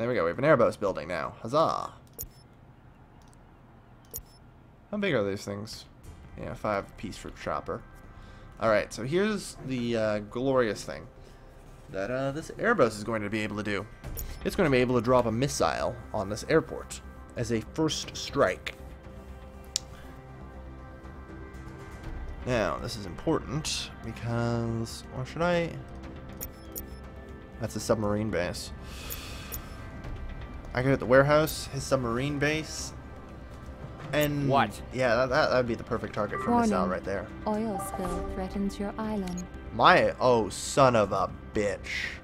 And there we go. We have an Airbus building now. Huzzah! How big are these things? Yeah, 5 piece for chopper. Alright, so here's the glorious thing that this Airbus is going to be able to do. It's going to be able to drop a missile on this airport as a first strike. Now, this is important because... Or should I... That's a submarine base. I could hit the warehouse, his submarine base, and... What? Yeah, that would be the perfect target for a missile right there. Oil spill threatens your island. My... Oh, son of a bitch.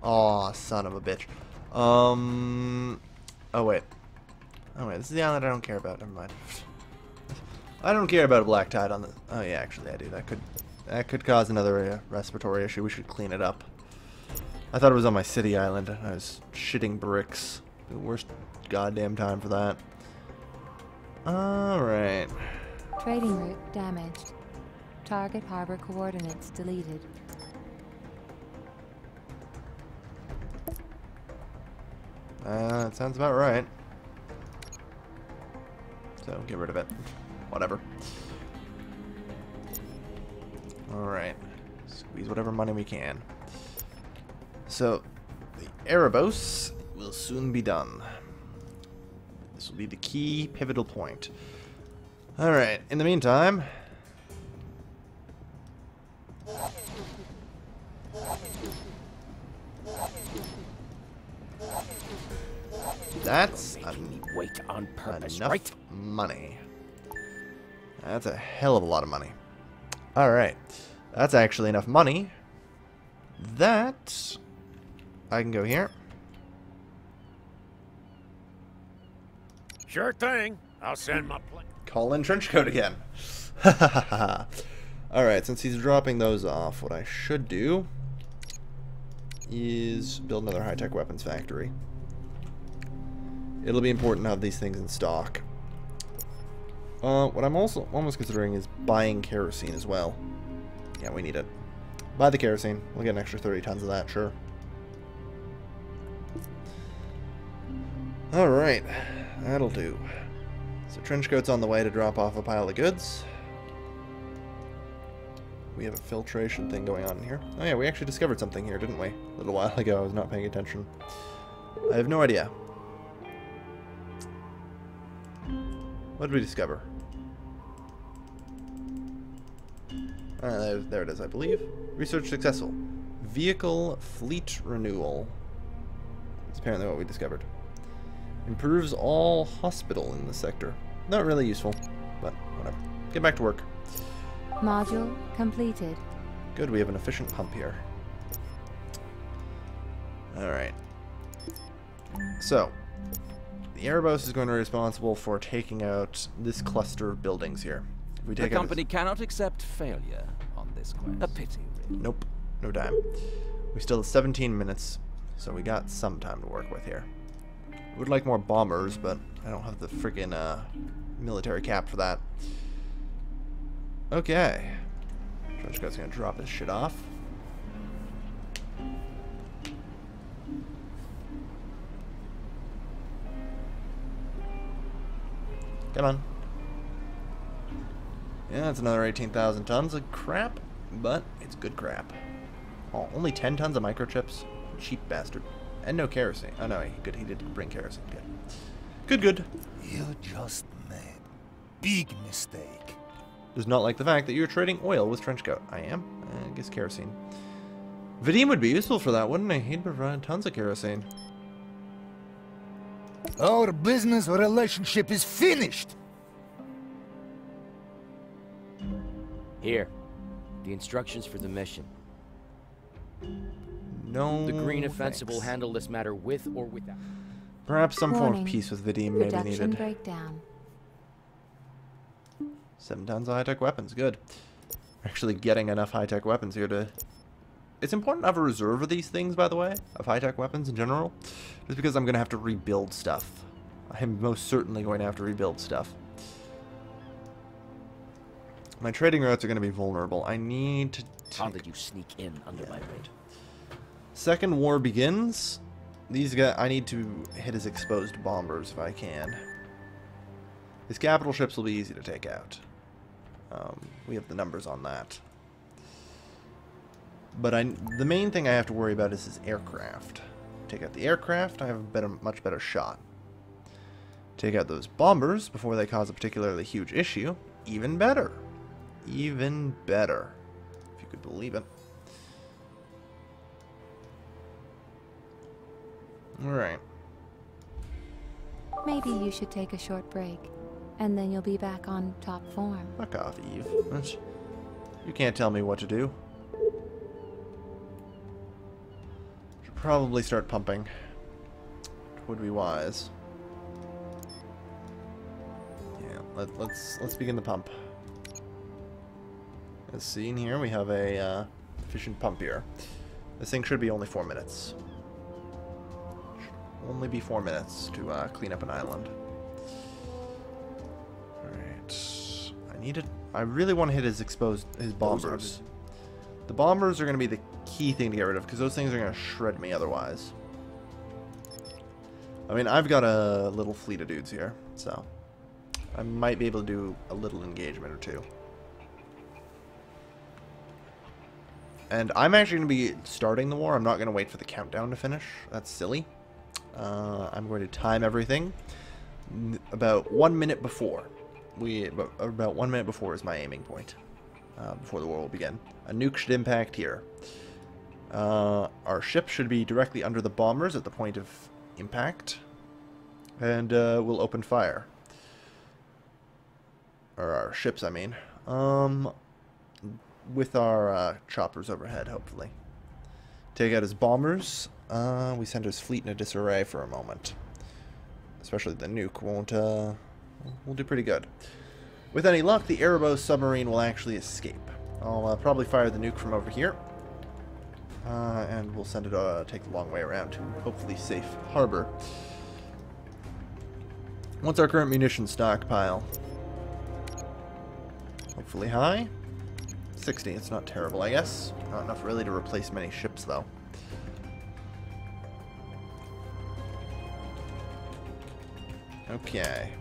Oh, son of a bitch. Oh, wait. Oh, wait. This is the island I don't care about. Never mind. I don't care about a black tide on the... Oh, yeah, actually, I do. That could cause another respiratory issue. We should clean it up. I thought it was on my city island. I was shitting bricks. The worst goddamn time for that. Alright. Trading route damaged. Target harbor coordinates deleted. That sounds about right. So, get rid of it. Whatever. Alright. Squeeze whatever money we can. So, the Erebos will soon be done. This will be the key pivotal point. Alright, in the meantime... That's wait on purpose, enough right? money. That's a hell of a lot of money. Alright. That's actually enough money that I can go here. Sure thing. I'll send my plane. Call in Trenchcoat again. Alright, since he's dropping those off, what I should do is build another high-tech weapons factory. It'll be important to have these things in stock. What I'm also almost considering is buying kerosene as well. Yeah, we need it. Buy the kerosene. We'll get an extra 30 tons of that, sure. Alright, that'll do. So Trenchcoat's on the way to drop off a pile of goods. We have a filtration thing going on in here. Oh yeah, we actually discovered something here, didn't we? A little while ago, I was not paying attention. I have no idea. What did we discover? There it is, I believe. Research successful. Vehicle fleet renewal. That's apparently what we discovered. Improves all hospital in the sector. Not really useful, but whatever. Get back to work. Module completed. Good, we have an efficient pump here. Alright. So, the Erebos is going to be responsible for taking out this cluster of buildings here. If we take The company cannot accept failure on this quest. A pity, really. Nope, no time. We still have 17 minutes, so we got some time to work with here. Would like more bombers, but I don't have the freaking military cap for that. Okay. Trenchcoat's gonna drop his shit off. Come on. Yeah, that's another 18,000 tons of crap, but it's good crap. Oh, only 10 tons of microchips? Cheap bastard. And no kerosene. Oh no, he did bring kerosene. Good. Good, good. You just made big mistake. Does not like the fact that you're trading oil with Trenchcoat. I am. I guess kerosene. Vadim would be useful for that, wouldn't he? He'd provide tons of kerosene. Our business relationship is finished. Here. The instructions for the mission. No. The Green Offensive will thanks. handle this matter with or without. Perhaps some form of Warning. peace with Vadim may be Production needed. breakdown. 7 tons of high-tech weapons. Good. We're actually getting enough high-tech weapons here to... It's important to have a reserve of these things, by the way, of high-tech weapons in general, just because I'm going to have to rebuild stuff. I'm most certainly going to have to rebuild stuff. My trading routes are going to be vulnerable. I need to How take... did you sneak in under my raid? Second war begins. These guys, I need to hit his exposed bombers if I can. His capital ships will be easy to take out. We have the numbers on that. But the main thing I have to worry about is his aircraft. Take out the aircraft, I have a much better shot. Take out those bombers before they cause a particularly huge issue. Even better. Even better. If you could believe it. Alright. Maybe you should take a short break, and then you'll be back on top form. Fuck off, Eve. You can't tell me what to do. Should probably start pumping. Would be wise. Yeah, let's begin the pump. As seen here, we have a efficient pump here. This thing should be only 4 minutes. Should only be 4 minutes to clean up an island. Alright. I really want to hit his bombers. The bombers are going to be the key thing to get rid of, because those things are going to shred me otherwise. I mean, I've got a little fleet of dudes here, so I might be able to do a little engagement or two. And I'm actually going to be starting the war. I'm not going to wait for the countdown to finish. That's silly. I'm going to time everything about 1 minute before. About 1 minute before is my aiming point. Before the war will begin. A nuke should impact here. Our ship should be directly under the bombers at the point of impact. And we'll open fire. Or our ships, I mean. With our choppers overhead, hopefully. Take out his bombers. We send his fleet in a disarray for a moment. Especially the nuke won't... we'll do pretty good. With any luck, the Erebos submarine will actually escape. I'll probably fire the nuke from over here. And we'll send it take the long way around to hopefully safe harbor. What's our current munition stockpile? Hopefully high. 60, it's not terrible, I guess. Not enough really to replace many ships, though. Okay.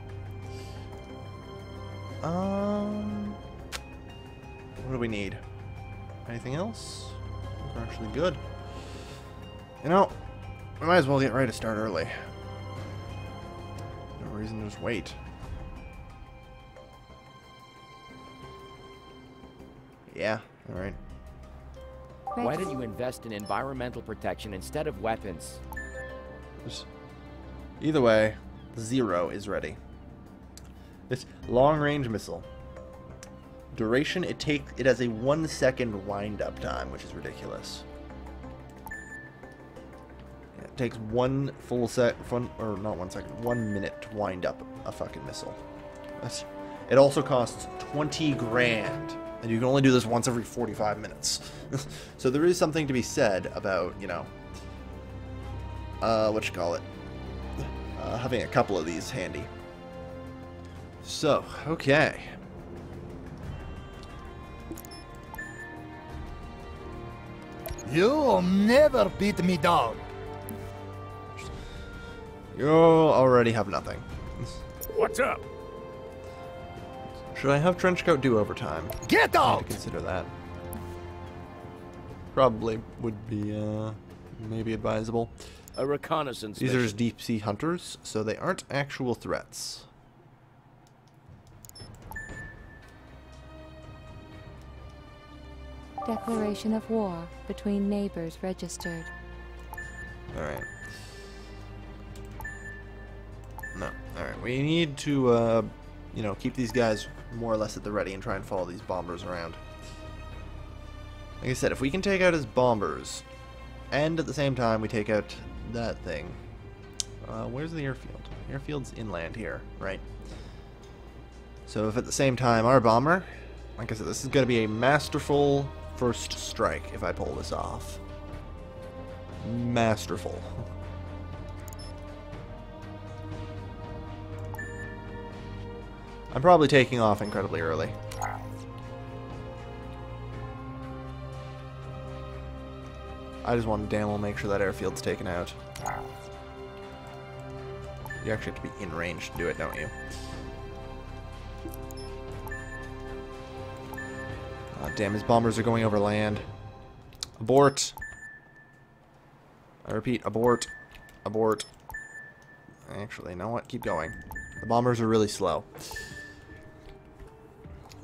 What do we need? Anything else? We're actually good. You know, we might as well get ready to start early. No reason to just wait. Yeah, alright. Why didn't you invest in environmental protection instead of weapons? Either way, 0 is ready. This long-range missile. Duration, it has a 1 second wind-up time, which is ridiculous. Yeah, it takes 1 full or not 1 second, 1 minute to wind up a fucking missile. It also costs 20 grand. And you can only do this once every 45 minutes. So there is something to be said about, you know, having a couple of these handy. So, okay. You'll never beat me down. You already have nothing. What's up? Should I have Trenchcoat do overtime? Get I need out! to consider that. Probably would be, maybe advisable. A reconnaissance These are mission. just deep sea hunters, so they aren't actual threats. Declaration of war between neighbors registered. Alright. No. Alright, we need to, you know, keep these guys more or less at the ready and try and follow these bombers around. Like I said, if we can take out his bombers, and at the same time we take out that thing. Where's the airfield? Airfield's inland here, right? So if at the same time our bomber, like I said, this is going to be a masterful first strike if I pull this off. Masterful. I'm probably taking off incredibly early. I just want to damn well make sure that airfield's taken out. You actually have to be in range to do it, don't you? Oh, damn, his bombers are going over land. Abort. I repeat, abort. Abort. Actually, you know what? Keep going. The bombers are really slow.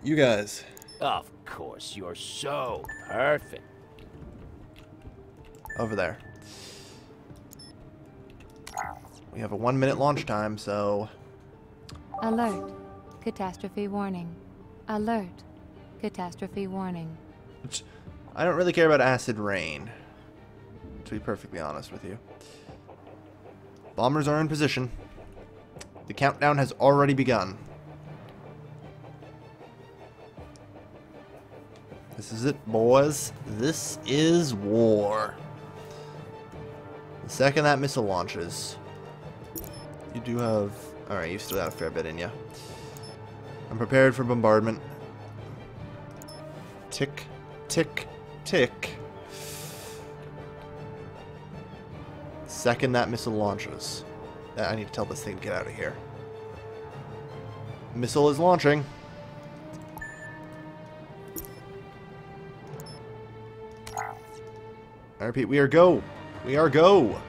You guys. Of course, you're so perfect. Over there. We have a 1-minute launch time, so... Alert. Catastrophe warning. Alert. Catastrophe warning. I don't really care about acid rain, to be perfectly honest with you. Bombers are in position. The countdown has already begun. This is it, boys. This is war. The second that missile launches, you do have... Alright, you've still got a fair bit in you. I'm prepared for bombardment. Tick, tick, tick. Second that missile launches. I need to tell this thing to get out of here. Missile is launching. I repeat, we are go. We are go.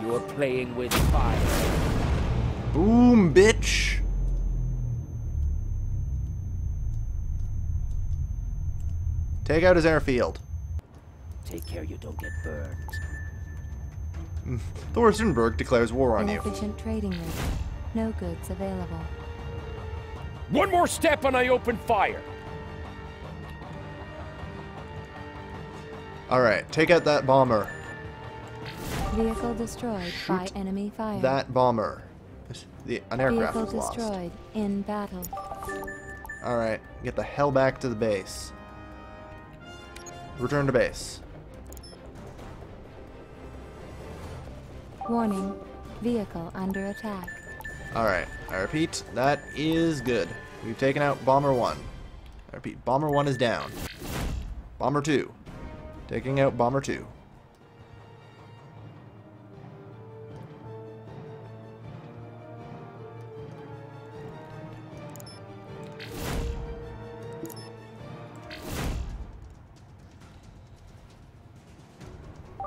You're playing with fire. Boom, bitch. Take out his airfield. Take care you don't get burned. Thorstenberg declares war on you. Inefficient trading route. No goods available. One more step and I open fire. Alright, take out that bomber. Vehicle destroyed by enemy fire. That bomber. An aircraft Vehicle was lost. destroyed in battle. Alright, get the hell back to the base. Return to base. Warning. Vehicle under attack. Alright, I repeat, that is good. We've taken out Bomber 1. I repeat, Bomber 1 is down. Bomber 2. Taking out Bomber 2.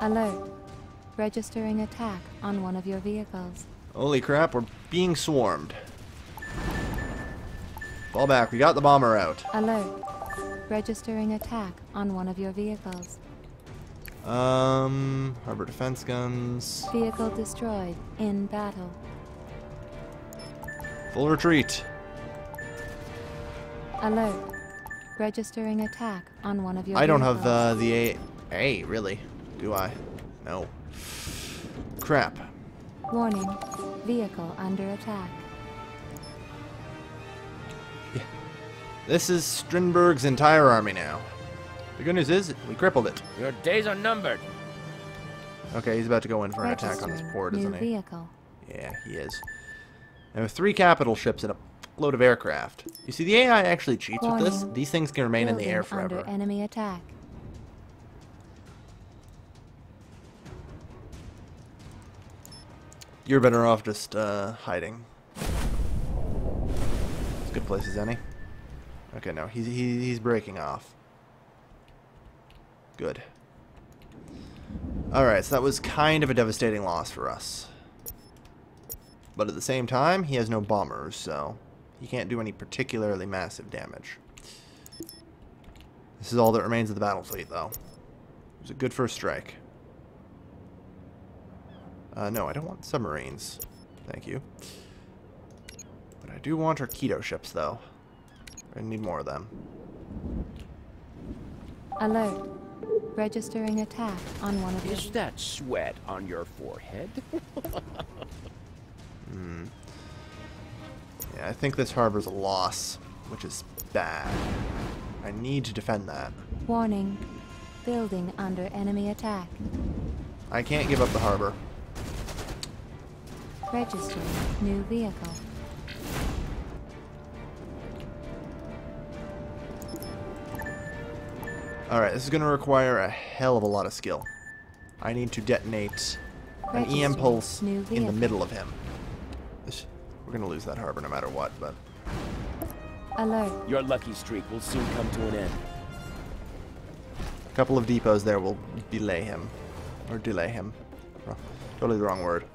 Alert. Registering attack on one of your vehicles. Holy crap, we're being swarmed. Fall back, we got the bomber out. Alert. Registering attack on one of your vehicles. Harbor defense guns. Vehicle destroyed in battle. Full retreat. Alert. Registering attack on one of your I don't vehicles. have the A, really? Do I? No. Crap. Warning. Vehicle under attack. This is Strindberg's entire army now. The good news is, we crippled it. Your days are numbered. Okay, he's about to go in for an attack on his Registering port, new isn't he? vehicle. Yeah, he is. And with 3 capital ships and a load of aircraft. You see, the AI actually cheats with this. Warning. These things can remain in the air Building forever. under enemy attack. You're better off just hiding. It's a good place as any. Okay, no, he's breaking off. Good. Alright, so that was kind of a devastating loss for us. But at the same time, he has no bombers, so he can't do any particularly massive damage. This is all that remains of the battle fleet, though. It was a good first strike. No, I don't want submarines. Thank you. But I do want our Keto ships, though. I need more of them. Alert. Registering attack on one of your... Is that sweat on your forehead? Yeah, I think this harbor's a loss, which is bad. I need to defend that. Warning. Building under enemy attack. I can't give up the harbor. Registering new vehicle. Alright, this is going to require a hell of a lot of skill. I need to detonate an EM pulse New in the vehicle. middle of him. We're going to lose that harbor no matter what, but... Alert. Your lucky streak will soon come to an end. A couple of depots there will delay him. Or delay him. Oh, totally the wrong word.